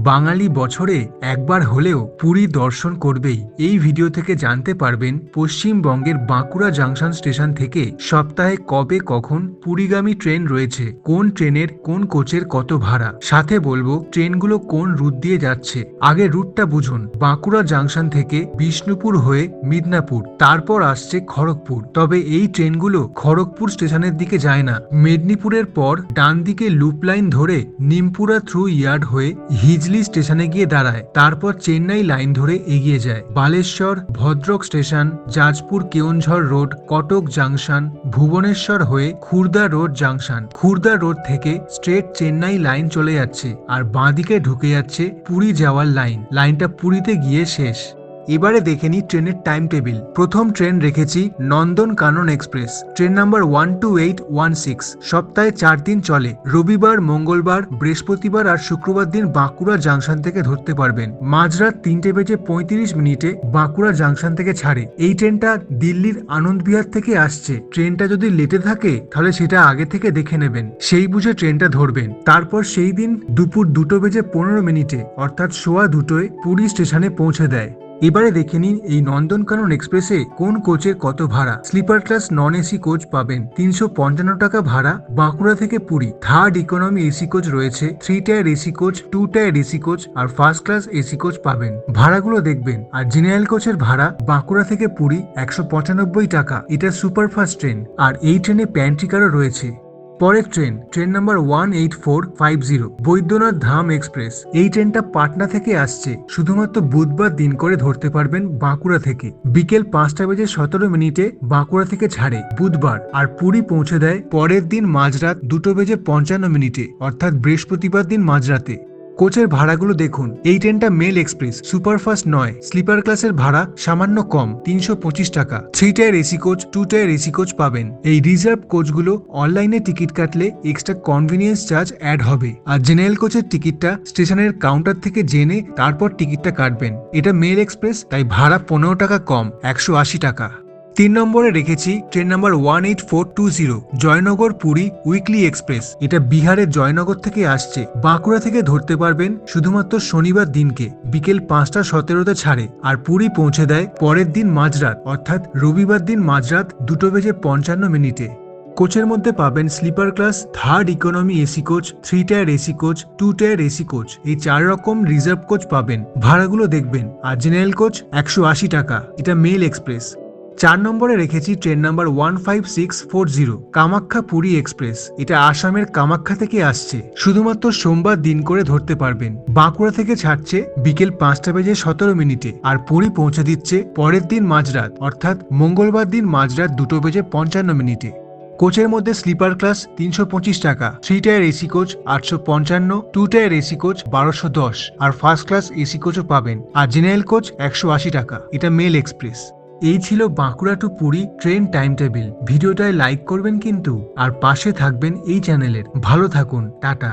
বাঙালি বছরে একবার হলেও পুরী দর্শন করবেই। এই ভিডিও থেকে জানতে পারবেন পশ্চিমবঙ্গের বাঁকুড়া জাংশন স্টেশন থেকে সপ্তাহে কবে কখন পুরীগামী ট্রেন রয়েছে, কোন ট্রেনের কোন কোচের কত ভাড়া, সাথে বলবো ট্রেনগুলো কোন রুট দিয়ে যাচ্ছে। আগে রুটটা বুঝুন। বাঁকুড়া জাংশন থেকে বিষ্ণুপুর হয়ে মিদনাপুর, তারপর আসছে খড়গপুর। তবে এই ট্রেনগুলো খড়গপুর স্টেশনের দিকে যায় না। মেদিনীপুরের পর ডান দিকে লুপ লাইন ধরে নিমপুরা থ্রু ইয়ার্ড হয়ে হিজলি স্টেশনে গিয়ে দাঁড়ায়, তারপর চেন্নাই লাইন ধরে এগিয়ে যায় Baleshwar, Bhadrak station, Jajpur Keonjhar road, Cuttack junction, Bhubaneswar হয়ে Khurda road junction. Khurda road থেকে স্ট্রেট চেন্নাই লাইন চলে যাচ্ছে আর বাঁদিকে ঢুকে যাচ্ছে পুরী যাওয়ার লাইন। লাইনটা পুরীতে গিয়ে শেষ। এবারে দেখে নি ট্রেনের টাইম টেবিল। প্রথম ট্রেন রেখেছি Nandan Kanan express, train number 12816। সপ্তাহে 4 দিন চলে। রবিবার, মঙ্গলবার, বৃহস্পতিবার আর শুক্রবার দিন বাঁকুড়া জাংশন থেকে ধরতে পারবেন। মাঝরাত 3:35 বাঁকুড়া জাংশন থেকে ছাড়ে। এই ট্রেনটা দিল্লির আনন্দ বিহার থেকে আসছে। ট্রেনটা যদি লেটে থাকে তাহলে সেটা আগে থেকে দেখে নেবেন, সেই বুঝে ট্রেনটা ধরবেন। তারপর সেই দিন দুপুর 2:15 অর্থাৎ সোয়া 2টোয় পুরী স্টেশনে পৌঁছে দেয়। এবারে দেখে নিন এই নন্দনকানন এক্সপ্রেসে কোন কোচের কত ভাড়া। Sleeper class non AC coach পাবেন 355 টাকা ভাড়া বাঁকুড়া থেকে Puri. Third economy AC coach রয়েছে, 3 tier AC coach, 2 tier AC coach আর ফার্স্ট ক্লাস এসি কোচ পাবেন। ভাড়াগুলো দেখবেন। আর জেনারেল কোচের ভাড়া বাঁকুড়া থেকে পুরী 195 টাকা। এটা সুপারফাস্ট ট্রেন আর এই ট্রেনে প্যান্ট্রি কারও রয়েছে। পরের ট্রেন নাম্বার 18450 বৈদ্যনাথ ধাম এক্সপ্রেস। এই ট্রেনটা পাটনা থেকে আসছে। শুধুমাত্র বুধবার দিন করে ধরতে পারবেন বাঁকুড়া থেকে। বিকেল 5:17 বাঁকুড়া থেকে ছাড়ে বুধবার আর পুরী পৌঁছে দেয় পরের দিন মাঝরাত 2:55 অর্থাৎ বৃহস্পতিবার দিন মাঝরাতে। কোচের ভাড়াগুলো দেখুন। এই ট্রেনটা মেল এক্সপ্রেস, সুপারফাস্ট নয়। স্লিপার ক্লাসের ভাড়া সামান্য কম, 325 টাকা। 3 tier AC coach, 2 tier AC coach পাবেন। এই রিজার্ভ কোচগুলো অনলাইনে টিকিট কাটলে এক্সট্রা কনভিনিয়েন্স চার্জ অ্যাড হবে। আর জেনারেল কোচের টিকিটটা স্টেশনের কাউন্টার থেকে জেনে তারপর টিকিটটা কাটবেন। এটা মেল এক্সপ্রেস, তাই ভাড়া 15 টাকা কম, 180 টাকা। 3 নম্বরে রেখেছি train number 18420 Jaynagar Puri weekly express. এটা বিহারের জয়নগর থেকে আসছে। বাঁকুড়া থেকে ধরতে পারবেন শুধুমাত্র শনিবার দিনকে। বিকেল 5:17 ছাড়ে আর পুরী পৌঁছে দেয় পরের দিন মাঝরাত অর্থাৎ রবিবার দিন মাঝরাত 2:55। কোচের মধ্যে পাবেন sleeper class, third economy AC coach, 3 tier AC coach, 2 tier AC coach, এই 4 রকম রিজার্ভ কোচ পাবেন। ভাড়াগুলো দেখবেন। আর জেনারেল কোচ 180 টাকা। এটা মেল এক্সপ্রেস। 4 নম্বরে রেখেছি train number 15640 Kamakhya Puri express. এটা আসামের কামাখ্যা থেকে আসছে। শুধুমাত্র সোমবার দিন করে ধরতে পারবেন। বাঁকুড়া থেকে ছাড়ছে বিকেল 5:17 আর পুরী পৌঁছে দিচ্ছে পরের দিন মাঝরাত অর্থাৎ মঙ্গলবার দিন মাঝরাত 2:55। কোচের মধ্যে স্লিপার ক্লাস 325 টাকা, 3 tier AC coach 855, 2 tier AC coach 1210 আর ফার্স্ট ক্লাস এসি কোচও পাবেন। আর জেনারেল কোচ 180 টাকা। এটা মেল এক্সপ্রেস। এই ছিল Bankura to Puri train time table. ভিডিওটায় লাইক করবেন কিন্তু, আর পাশে থাকবেন এই চ্যানেলের। ভালো থাকুন, টাটা।